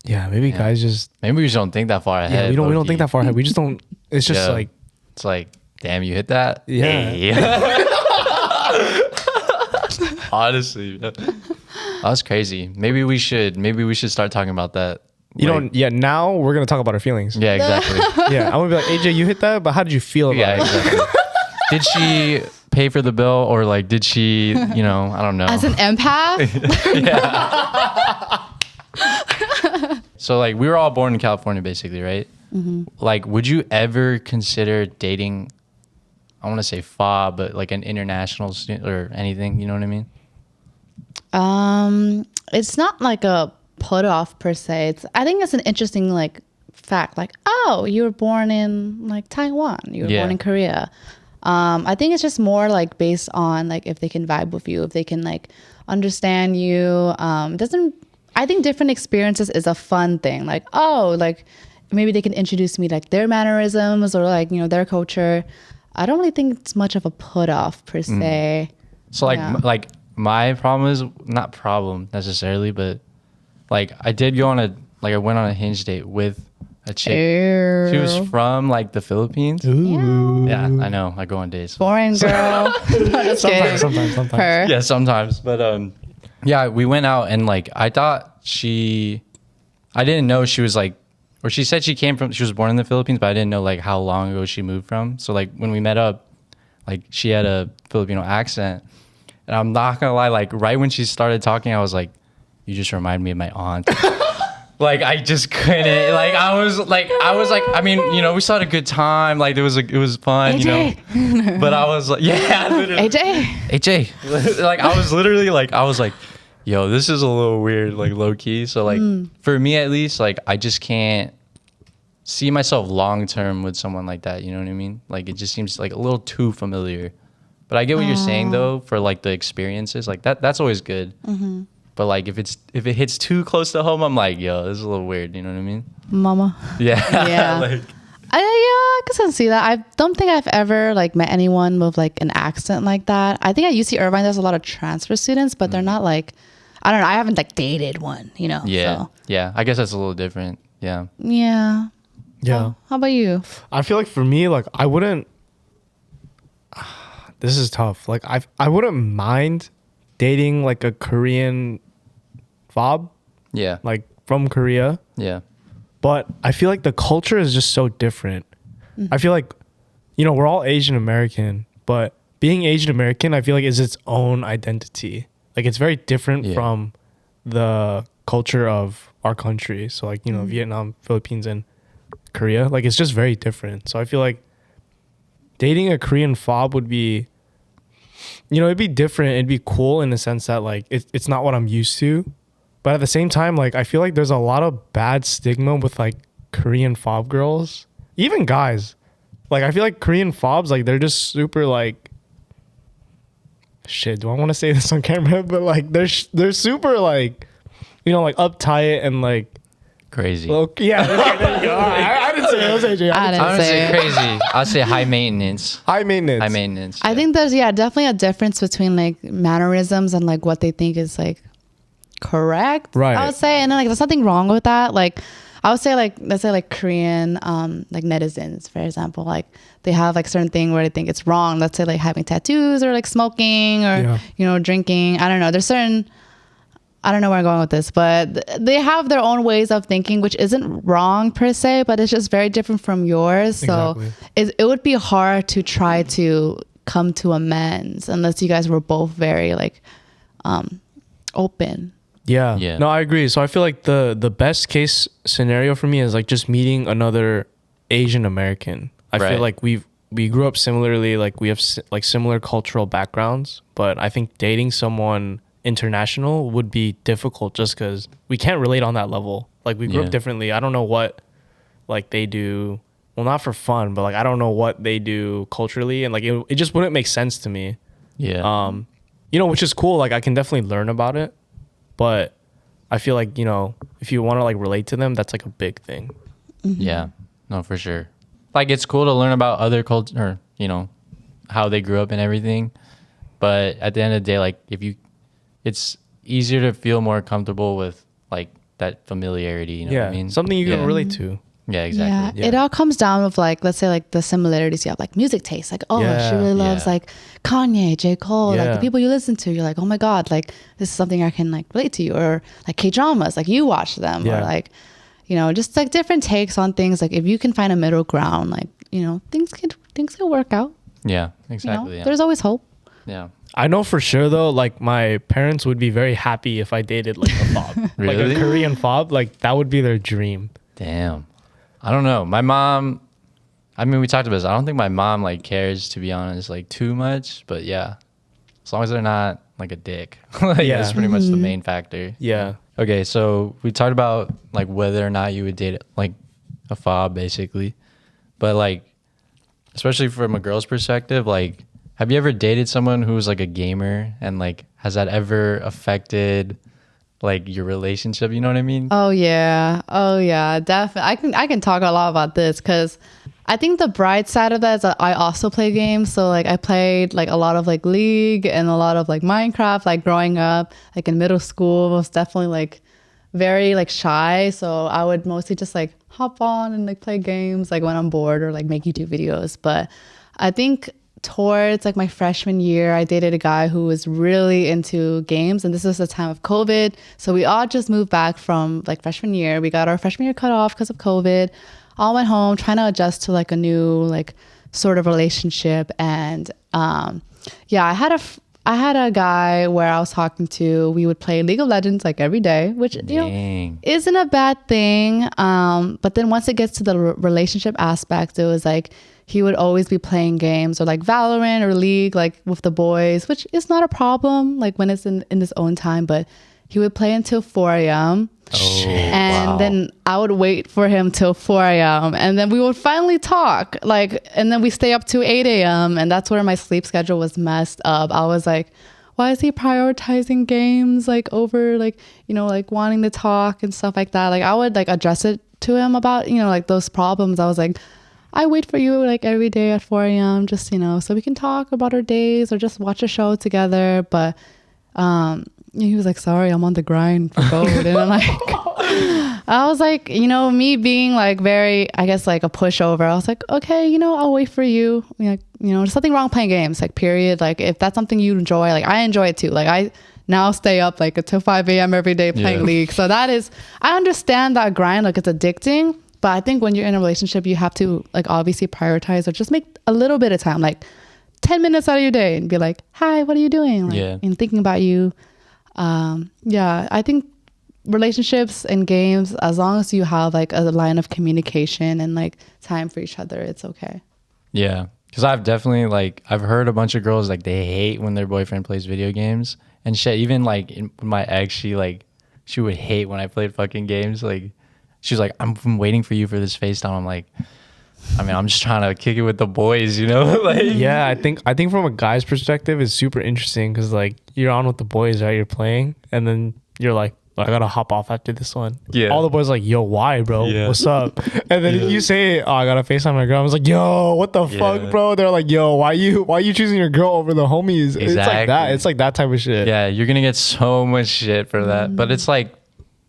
Yeah, maybe guys just Maybe we just don't think that far ahead. we don't low-key. think that far ahead. We just don't. It's just Yeah. like It's like, damn, you hit that. Yeah. Hey. Honestly, that's crazy. Maybe we should start talking about that. you Like, know. Yeah, now we're gonna talk about our feelings. Yeah, exactly. Yeah, I'm gonna be like, AJ, you hit that, but how did you feel about Yeah, it? exactly. Did she pay for the bill, or like did she, you know, I don't know. As an empath, So like we were all born in California basically, right? Like would you ever consider dating, I want to say fob, but like an international student or anything, you know what I mean? it's not like a put off per se. I think it's an interesting like fact. Like, oh, you were born in like Taiwan. You were Yeah. born in Korea. I think it's just more like based on like if they can vibe with you, if they can like understand you. I think different experiences is a fun thing. Like, oh, like maybe they can introduce me like their mannerisms or like, you know, their culture. I don't really think it's much of a put off per se. So like Yeah. like my problem is not problem necessarily, but like I did go on I went on a Hinge date with a chick. She was from like the Philippines. Ooh. Yeah, I know. I go on dates. Boring girl. Just kidding. Sometimes. Her. Yeah, sometimes. But yeah, we went out and like I didn't know she was like, or she said she was born in the Philippines, but I didn't know like how long ago she moved from. So like when we met up, like she had a Filipino accent, and I'm not gonna lie, like right when she started talking, I was like, you just remind me of my aunt. Like I just couldn't. Like I was like, I mean, you know, we still had a good time. Like it was fun, you know. AJ. But I was like, yeah, literally. AJ. Like I was literally like, yo, this is a little weird, like low key. So like for me at least, like I just can't see myself long term with someone like that. You know what I mean? Like it just seems like a little too familiar. But I get what you're saying though, for like the experiences, like that's always good. But like if it hits too close to home, I'm like, yo, this is a little weird. You know what I mean? Mama. Yeah. Yeah. Like, I guess I can see that. I don't think I've ever like met anyone with like an accent like that. I think at UC Irvine there's a lot of transfer students, but they're not like, I don't know. I haven't like dated one, you know. yeah. So, Yeah. I guess that's a little different. Yeah. yeah. Yeah. How about you? I feel like for me, like I wouldn't. This is tough. Like I wouldn't mind dating like a Korean fob, Yeah. like from Korea. Yeah. But I feel like the culture is just so different. I feel like, you know, we're all Asian American, but being Asian American, I feel like is its own identity. Like it's very different Yeah. from the culture of our country. So like, you know, Vietnam, Philippines, and Korea. Like it's just very different. So I feel like dating a Korean fob would be, you know, it'd be different. It'd be cool in the sense that like it's not what I'm used to. But at the same time, like I feel like there's a lot of bad stigma with like Korean fob girls, even guys. Like I feel like Korean fobs, like they're just super like, shit. Do I want to say this on camera? But like they're super like, you know, like uptight and like, Crazy. well, yeah. There you go. I didn't say it. It was AJ. I didn't I would say say it. crazy. I'd say high maintenance. High maintenance. High maintenance. I think there's definitely a difference between like mannerisms and like what they think is like correct. Right. I would say, and then like there's nothing wrong with that. Like I would say like let's say like Korean like netizens, for example, like they have like certain thing where they think it's wrong. Let's say like having tattoos or like smoking or Yeah. you know drinking. I don't know. There's certain. I don't know where I'm going with this, but they have their own ways of thinking, which isn't wrong per se, but it's just very different from yours. Exactly. So it would be hard to try to come to amends unless you guys were both very like open. Yeah. Yeah. No, I agree. So I feel like the best case scenario for me is like just meeting another Asian American. I Right. feel like we grew up similarly, like we have like similar cultural backgrounds, but I think dating someone international would be difficult just because we can't relate on that level. Like we grew Yeah. up differently. I don't know what like they do. Well, not for fun, but like I don't know what they do culturally, and like it just wouldn't make sense to me. Yeah. You know, which is cool. Like I can definitely learn about it, but I feel like, you know, if you want to like relate to them, that's like a big thing. Yeah, no, for sure. Like it's cool to learn about other culture, or you know, how they grew up and everything. But at the end of the day, like it's easier to feel more comfortable with like that familiarity. You know what I mean? Something you can Yeah. relate to. Yeah, exactly. Yeah. It all comes down with like, let's say like the similarities you have, like music taste. Like, oh, she really loves Yeah. like Kanye, J. Cole, like Yeah. the people you listen to. You're like, oh my God, like this is something I can like relate to you. Or like K-dramas, like you watch them. Yeah. Or like, you know, just like different takes on things. Like if you can find a middle ground, like, you know, things can work out. Yeah, You exactly. know, yeah. there's always hope. Yeah. I know for sure though, like my parents would be very happy if I dated like a fob, like Really? a Korean fob. Like that would be their dream. Damn. I don't know. My mom, I mean, we talked about this. I don't think my mom like cares, to be honest, like too much. But yeah, as long as they're not like a dick, like Yeah. that's pretty much the main factor. Yeah. Okay, so we talked about like whether or not you would date like a fob, basically. But like, especially from a girl's perspective, like, have you ever dated someone who was like a gamer, and like, has that ever affected like your relationship? You know what I mean? Oh yeah, definitely. I can talk a lot about this because I think the bright side of that is that I also play games. So like I played like a lot of like League and a lot of like Minecraft. Like growing up, like in middle school, was definitely like very like shy. So I would mostly just like hop on and like play games like when I'm bored or like make YouTube videos. But I think towards like my freshman year, I dated a guy who was really into games, and this was the time of COVID. So we all just moved back from like freshman year. We got our freshman year cut off because of COVID. All went home trying to adjust to like a new like sort of relationship. And yeah, I had a guy where I was talking to. We would play League of Legends like every day, which you know Dang. isn't a bad thing. But then once it gets to the relationship aspect, it was like he would always be playing games or like Valorant or League, like with the boys, which is not a problem, like when it's in his own time. But he would play until 4 a.m. Oh, And wow. then I would wait for him till 4 a.m. And then we would finally talk, like, and then we stay up to 8 a.m. And that's where my sleep schedule was messed up. I was like, why is he prioritizing games like over like, you know, like wanting to talk and stuff like that? Like I would like address it to him about, you know, like those problems. I was like, I wait for you like every day at 4 a.m. just, you know, so we can talk about our days or just watch a show together. But he was like, sorry, I'm on the grind for gold. And I'm like, I was like, you know, me being like very, I guess like a pushover. I was like, okay, you know, I'll wait for you. Like, you know, there's nothing wrong playing games, like period. Like if that's something you enjoy, like I enjoy it too. Like I now stay up like until 5 a.m. every day playing Yeah. League. So that is, I understand that grind, like it's addicting. But I think when you're in a relationship, you have to like obviously prioritize or just make a little bit of time, like 10 minutes out of your day and be like, hi, what are you doing? Like, Yeah. and thinking about you. Yeah, I think relationships and games, as long as you have like a line of communication and like time for each other, it's okay. Yeah, because I've definitely like I've heard a bunch of girls like they hate when their boyfriend plays video games and shit. Even like my ex, she would hate when I played fucking games. Like she was like, I'm waiting for you for this FaceTime. I'm like, I mean, I'm just trying to kick it with the boys, you know? Like Yeah, I think from a guy's perspective, it's super interesting because like you're on with the boys, right? You're playing, and then you're like, I gotta hop off after this one. Yeah. All the boys are like, yo, why, bro? Yeah. What's up? And then you say, oh, I gotta FaceTime my girl. I was like, yo, what the Yeah. fuck, bro? They're like, yo, why you choosing your girl over the homies? It's like Exactly. that. It's like that type of shit. Yeah, you're gonna get so much shit for that. But it's like,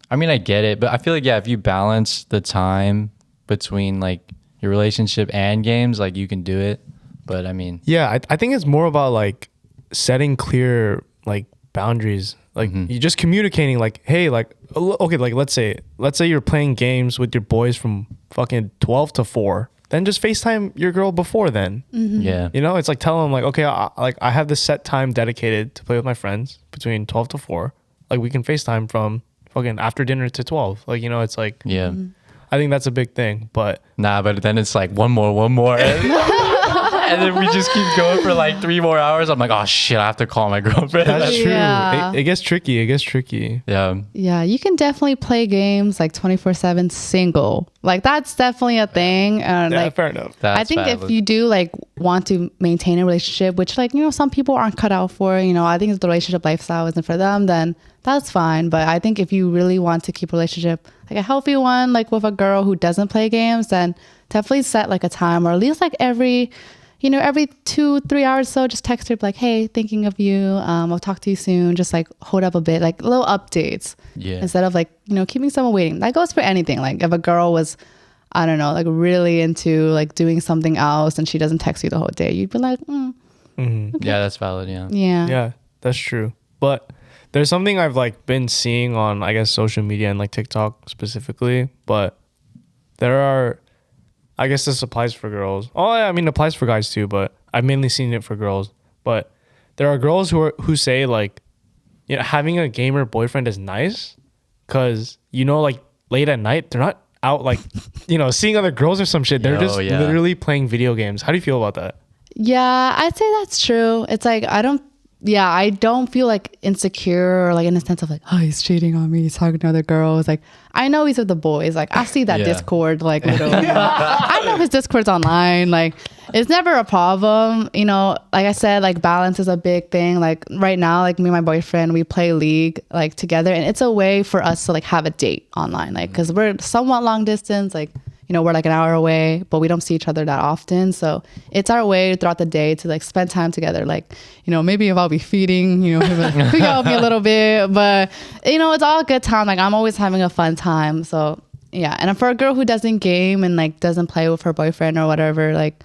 I mean, I get it, but I feel like, yeah, if you balance the time between like your relationship and games, like you can do it. But I mean, Yeah, I think it's more about like setting clear like boundaries. Like you just communicating like, hey, like okay, like let's say you're playing games with your boys from fucking 12 to 4. Then just FaceTime your girl before then. yeah. You know, it's like tell them like, okay, I have this set time dedicated to play with my friends between 12 to 4. Like we can FaceTime from fucking after dinner to 12. Like, you know, it's like Yeah. I think that's a big thing. But Nah, but then it's like one more. And then we just keep going for like 3 more hours. I'm like, oh shit, I have to call my girlfriend. That's true. Yeah. It gets tricky. It gets tricky. Yeah. Yeah, you can definitely play games like 24/7 single. Like that's definitely a thing. And Yeah, like fair enough. That's I think valid. if you do like want to maintain a relationship, which like, you know, some people aren't cut out for, you know, I think if the relationship lifestyle isn't for them, then that's fine. But I think if you really want to keep a relationship, like a healthy one, like with a girl who doesn't play games, then definitely set like a time, or at least like every 2-3 hours or so, just text her like, hey, thinking of you. I'll talk to you soon. Just like hold up a bit, like little updates. Yeah. Instead of like, you know, keeping someone waiting. That goes for anything. Like if a girl was, I don't know, like really into like doing something else and she doesn't text you the whole day, you'd be like, Yeah, that's valid. Yeah. yeah. Yeah, that's true. But there's something I've like been seeing on, I guess, social media and like TikTok specifically. But there are, I guess this applies for girls. Oh, yeah, I mean, it applies for guys too. But I've mainly seen it for girls. But there are girls who say like, you know, having a gamer boyfriend is nice, because you know, like late at night they're not out like, you know, seeing other girls or some shit. They're just yeah. literally playing video games. How do you feel about that? Yeah, I'd say that's true. It's like I don't feel like insecure or like in a sense of like, oh, he's cheating on me, he's talking to other girls. Like I know he's with the boys. Like I see that Yeah. Discord like little I know his Discord's online. Like it's never a problem. You know, like I said, like balance is a big thing. Like right now, like me and my boyfriend, we play League like together, and it's a way for us to like have a date online. Like because we're somewhat long distance, like, you know, we're like an hour away, but we don't see each other that often. So it's our way throughout the day to like spend time together. Like, you know, maybe if I'll be feeding, you know, he can help me a little bit, but you know, it's all a good time. Like I'm always having a fun time. So yeah. And for a girl who doesn't game and like doesn't play with her boyfriend or whatever, like,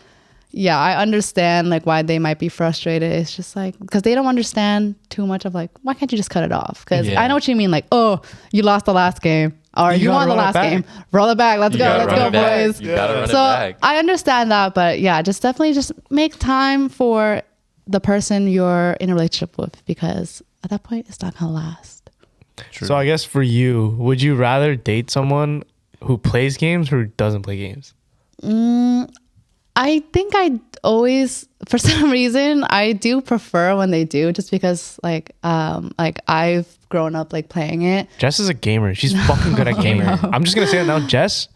yeah, I understand like why they might be frustrated. It's just like, because they don't understand too much of like, why can't you just cut it off? Because Yeah. I know what you mean. Like, oh, you lost the last game. Or you gotta won the roll it last back. game. Roll it back. Let's You go. gotta Let's run go, it back. boys. You gotta run it So back. I understand that, but yeah, just definitely just make time for the person you're in a relationship with, because at that point it's not gonna last. True. So I guess for you, would you rather date someone who plays games or doesn't play games? I think I always, for some reason, I do prefer when they do, just because like I've grown up like playing it. Jess is a gamer. She's fucking good at gaming. I'm just gonna say it now, Jess.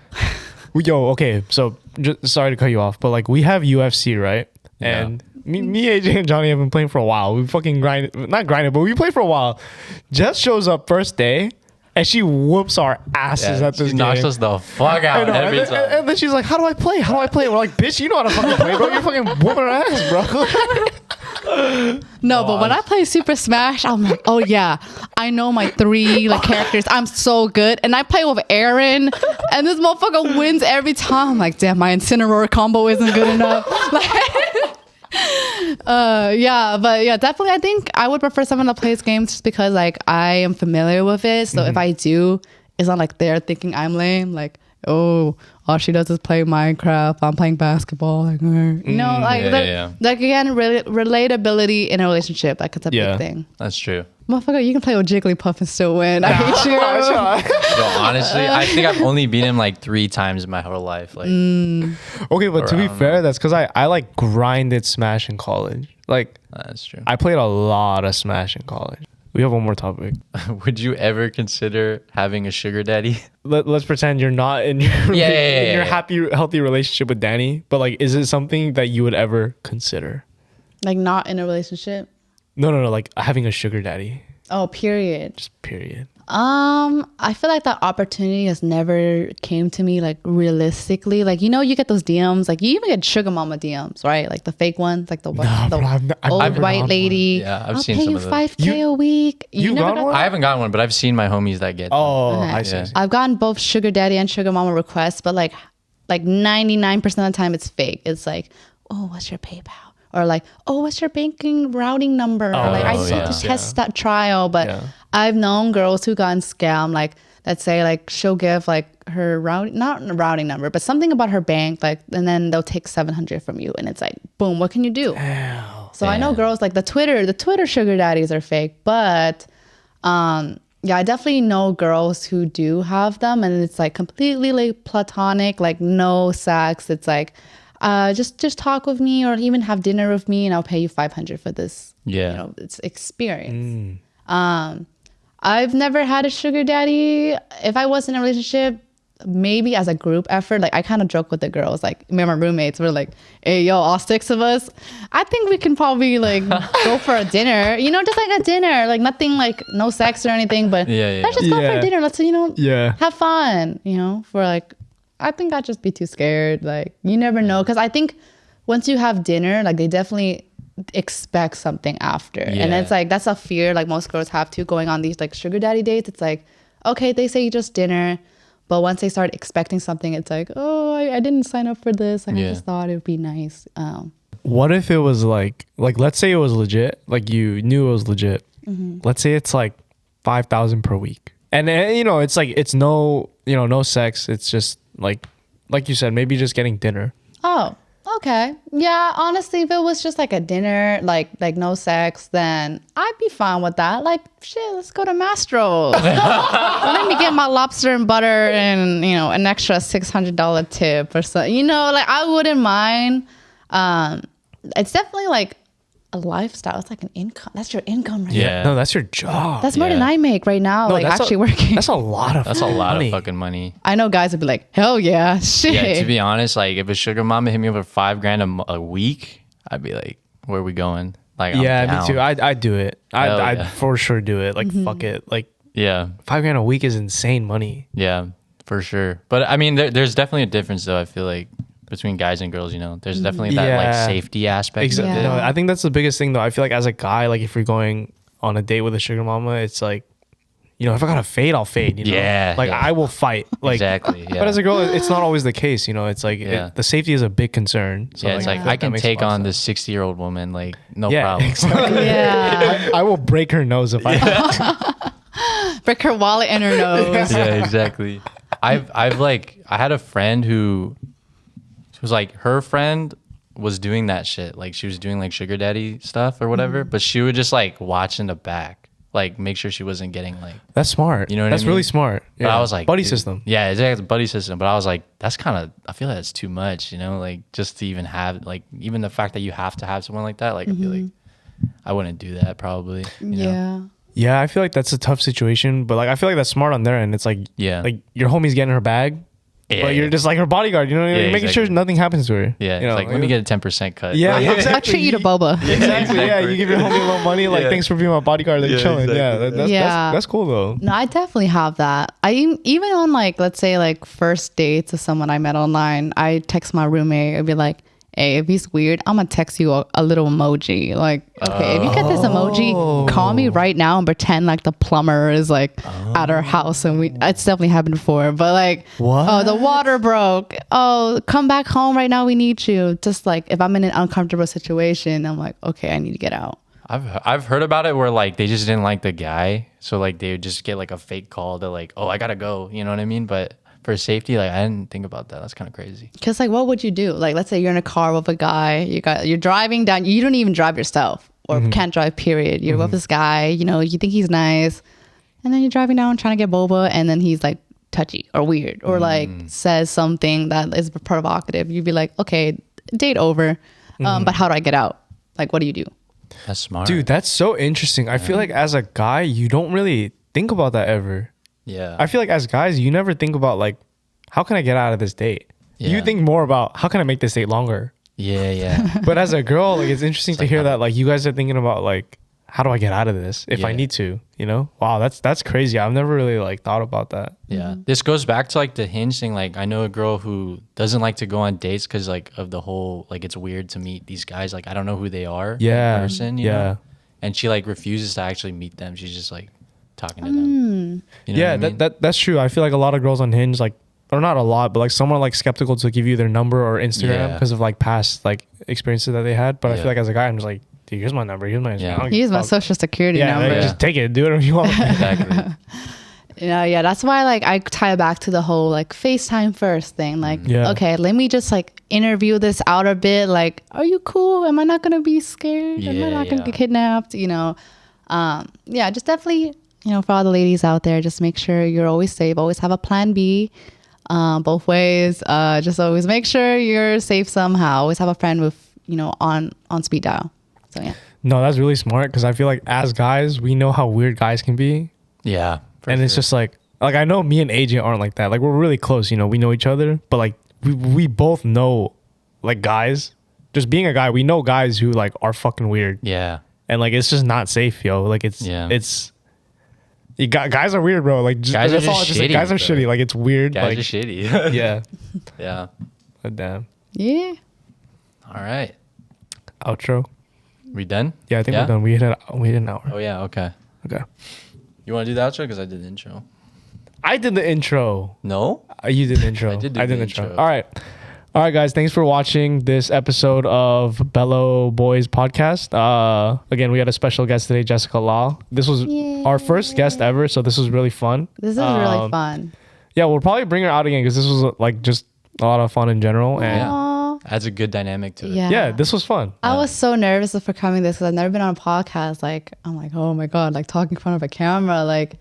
Okay. So sorry to cut you off, but like we have UFC, right? Yeah. And me, AJ, and Johnny have been playing for a while. We fucking not grinded, but we play for a while. Jess shows up first day, and she whoops our asses at this she knocks game. us the fuck out I know, every and, time. and then she's like, "How do I play? How do I play?" And we're like, "Bitch, you know how to fucking play, bro. You're fucking whooping our ass, bro." No, but when I play Super Smash, I'm like, oh yeah, I know my 3 like characters. I'm so good, and I play with Aaron, and this motherfucker wins every time. I'm like, damn, my Incineroar combo isn't good enough. Like, yeah, but yeah, definitely, I think I would prefer someone that plays games just because like I am familiar with it. So if I do, it's not like they're thinking I'm lame. Like, oh, all she does is play Minecraft. I'm playing basketball. Like, you know, like, yeah. like again, relatability in a relationship. Like, it's a Yeah. big thing. That's true. Motherfucker, you can play with Jigglypuff and still win. I hate you. Yo, honestly, I think I've only beat him like 3 times in my whole life. Like, Okay, but to be Around. fair, that's because I like grinded Smash in college. Like that's true. I played a lot of Smash in college. We have one more topic. Would you ever consider having a sugar daddy? Let's pretend you're not in your in your yeah. happy, healthy relationship with Danny. But like, is it something that you would ever consider? Like, not in a relationship. No. Like having a sugar daddy. Oh, period. Just period. I feel like that opportunity has never came to me like realistically. Like, you know, you get those DMs, like you even get sugar mama DMs, right? Like the fake ones, like the bro, I've old never white gotten lady. one. Yeah, I've I'll seen pay some you of those. 5K a week. you never got one? I haven't gotten one, but I've seen my homies that get. them. Oh, Okay. I see. Yeah. I've gotten both sugar daddy and sugar mama requests, but like 99% of the time it's fake. It's like, oh, what's your PayPal? Or like, oh, what's your banking routing number? Or like, I just need to yeah. test that trial. But Yeah. I've known girls who gotten scammed. Like, let's say like she'll give like her not a routing number, but something about her bank, like, and then they'll take 700 from you, and it's like, boom, what can you do? So I know girls like the Twitter sugar daddies are fake, but yeah, I definitely know girls who do have them, and it's like completely like platonic, like no sex. It's like, just talk with me or even have dinner with me, and I'll pay you 500 for this. Yeah. You know, it's experience. I've never had a sugar daddy. If I was in a relationship, maybe as a group effort, like I kind of joke with the girls, like me and my roommates were like, hey, yo, all 6 of us, I think we can probably like go for a dinner, you know, just like a dinner, like nothing, like no sex or anything, but let's just go for a dinner. Let's, you know, have fun, you know, for like, I think I'd just be too scared. Like you never know. Cause I think once you have dinner, like they definitely expect something after. And it's like, that's a fear like most girls have too, going on these like sugar daddy dates. It's like, okay, they say just dinner. But once they start expecting something, it's like, oh, I didn't sign up for this. Like, I just thought it would be nice. What if it was like, let's say it was legit, like you knew it was legit. Let's say it's like 5,000 per week. And you know, it's like, it's no, you know, no sex. It's just like you said, maybe just getting dinner. Oh, okay. Yeah, honestly, if it was just like a dinner, like no sex, then I'd be fine with that. Like, shit, let's go to Mastro's. Let me get my lobster and butter and, you know, an extra $600 tip or something. You know, like I wouldn't mind. It's definitely like a lifestyle. It's like an income. That's your income right now. No, that's your job. That's more than I make right now, No, like that's actually working. That's a lot of That's a lot money. of fucking money. I know guys would be like, hell yeah, shit. Yeah, to be honest, like if a sugar mama hit me up for $5,000 a week, I'd be like, where are we going? Like, Yeah, I'm me down. too. I'd do it. I'd yeah. for sure do it. Like, fuck it. Like, Yeah, $5,000 a week is insane money. yeah, for sure. But I mean, there's definitely a difference though. I feel like between guys and girls, you know, there's definitely that like Yeah. safety aspect. Exactly. Of it. No, I think that's the biggest thing though. I feel like as a guy, like if you're going on a date with a sugar mama, it's like, you know, if I gotta fade, I'll fade. You know? Yeah, Like yeah. I will fight. Like Exactly. Yeah. But as a girl, it's not always the case. You know, it's like the safety is a big concern. So yeah, it's like feel I that can makes a take lot of on sense. this 60-year-old woman, like no Yeah, problem. exactly. Yeah. I will break her nose if I have to. Break her wallet and her nose. Yeah, exactly. I had a friend who was like, her friend was doing that shit. Like she was doing like sugar daddy stuff or whatever, but she would just like watch in the back, like make sure she wasn't getting like. That's smart. You know what I That's mean? really smart. But I was like, buddy dude. system. Yeah, exactly, buddy system. But I was like, that's kind of. I feel like that's too much. You know, like just to even have like even the fact that you have to have someone like that. Like I feel like I wouldn't do that probably. You know? Yeah. Yeah, I feel like that's a tough situation, but like I feel like that's smart on their end. It's like like your homie's getting her bag, but you're just like her bodyguard. You know, Yeah, making sure exactly. nothing happens to her. Yeah, you know, it's like let me get a 10% cut. Yeah, Like, exactly. I'll treat you to boba. Exactly. Yeah, you give your homie a little money. Like, thanks for being my bodyguard. Like, chilling. exactly. Yeah, that's cool though. No, I definitely have that. Even on like, let's say like first dates with someone I met online, I text my roommate. I'd be like, hey, if he's weird, I'm gonna text you a little emoji. Like, okay, if you get this emoji, call me right now and pretend like the plumber is like at our house, and it's definitely happened before. But like, What? oh, the water broke. Oh, come back home right now. We need you. Just like if I'm in an uncomfortable situation, I'm like, okay, I need to get out. I've heard about it where like they just didn't like the guy, so like they would just get like a fake call to like, oh, I gotta go. You know what I mean? But for safety, like I didn't think about that. That's kind of crazy. Cause like, what would you do? Like, let's say you're in a car with a guy. You're driving down. You don't even drive yourself, or can't drive. Period. You're with this guy. You know, you think he's nice, and then you're driving down trying to get boba, and then he's like touchy or weird, or like says something that is provocative. You'd be like, okay, date over. But how do I get out? Like, what do you do? That's smart, Dude, that's so interesting. I feel like as a guy, you don't really think about that ever. Yeah, I feel like as guys, you never think about like, how can I get out of this date? You Yeah. think more about how can I make this date longer? yeah. But as a girl, like it's interesting to hear that like you guys are thinking about like, how do I get out of this if I Yeah. need to? You know? Wow, that's crazy. I've never really like thought about that. Yeah, this goes back to like the Hinge thing. Like I know a girl who doesn't like to go on dates because like of the whole like it's weird to meet these guys. Like I don't know who they are. Yeah, in person. You yeah. know? And she like refuses to actually meet them. She's just like talking to them. You know Yeah, what I mean? that's true. I feel like a lot of girls on Hinge, like, or not a lot, but like some are like skeptical to give you their number or Instagram Yeah. because of like past like experiences that they had. But I Yeah. feel like as a guy, I'm just like, dude, here's my number. Here's my Instagram. Yeah. I don't give Here's a my fuck. social security Yeah, number. like, just take it. Do whatever you want. Exactly. Yeah, that's why like I tie it back to the whole like FaceTime first thing. Like, Yeah. okay, let me just like interview this out a bit. Like, are you cool? Am I not gonna be scared? Am I Yeah, not gonna yeah. get kidnapped? You know, yeah, just definitely, you know, for all the ladies out there, just make sure you're always safe. Always have a plan B. both ways. Just always make sure you're safe somehow. Always have a friend with, on speed dial. So yeah. No, that's really smart because I feel like as guys, we know how weird guys can be. Yeah. And it's just like I know me and AJ aren't like that. Like we're really close, we know each other, but like we both know like guys. Just being a guy, we know guys who like are fucking weird. Yeah. And like it's just not safe, yo. Like guys are weird, bro. Like Guys are just shitty, guys are bro. shitty. Like it's weird. Guys like are shitty. yeah. Yeah. But damn. Yeah. All right. Outro. We done? Yeah, I think we're done. We hit an hour. Oh yeah. Okay. Okay. You want to do the outro? Because I did the intro. I did the intro. No. You did the intro. I did the intro. All right, guys. Thanks for watching this episode of Bello Boys podcast. Again, we had a special guest today, Jessica Law. This was our first guest ever, so this was really fun. This is really fun. Yeah, we'll probably bring her out again because this was like just a lot of fun in general. And Aw. Adds a good dynamic to it. Yeah. this was fun. I was so nervous for coming this because I've never been on a podcast. Like, I'm like, oh my God, like talking in front of a camera. Like,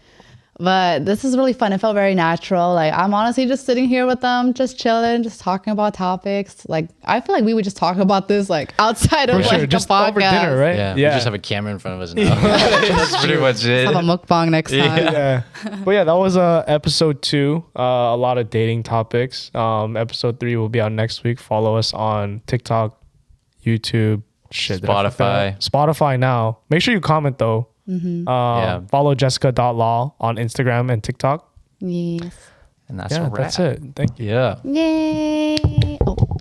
but this is really fun. It felt very natural. Like, I'm honestly just sitting here with them, just chilling, just talking about topics. Like, I feel like we would just talk about this like outside of For sure, like just a podcast. over dinner, right? Yeah. We just have a camera in front of us now. That's pretty much it. Have a mukbang next time. Yeah. But yeah, that was episode 2. A lot of dating topics. Episode 3 will be out next week. Follow us on TikTok, YouTube, Spotify now. Make sure you comment though. Follow Jessica.law on Instagram and TikTok. Yes. And that's a wrap. That's it. Thank you. Yeah. Yay. Oh.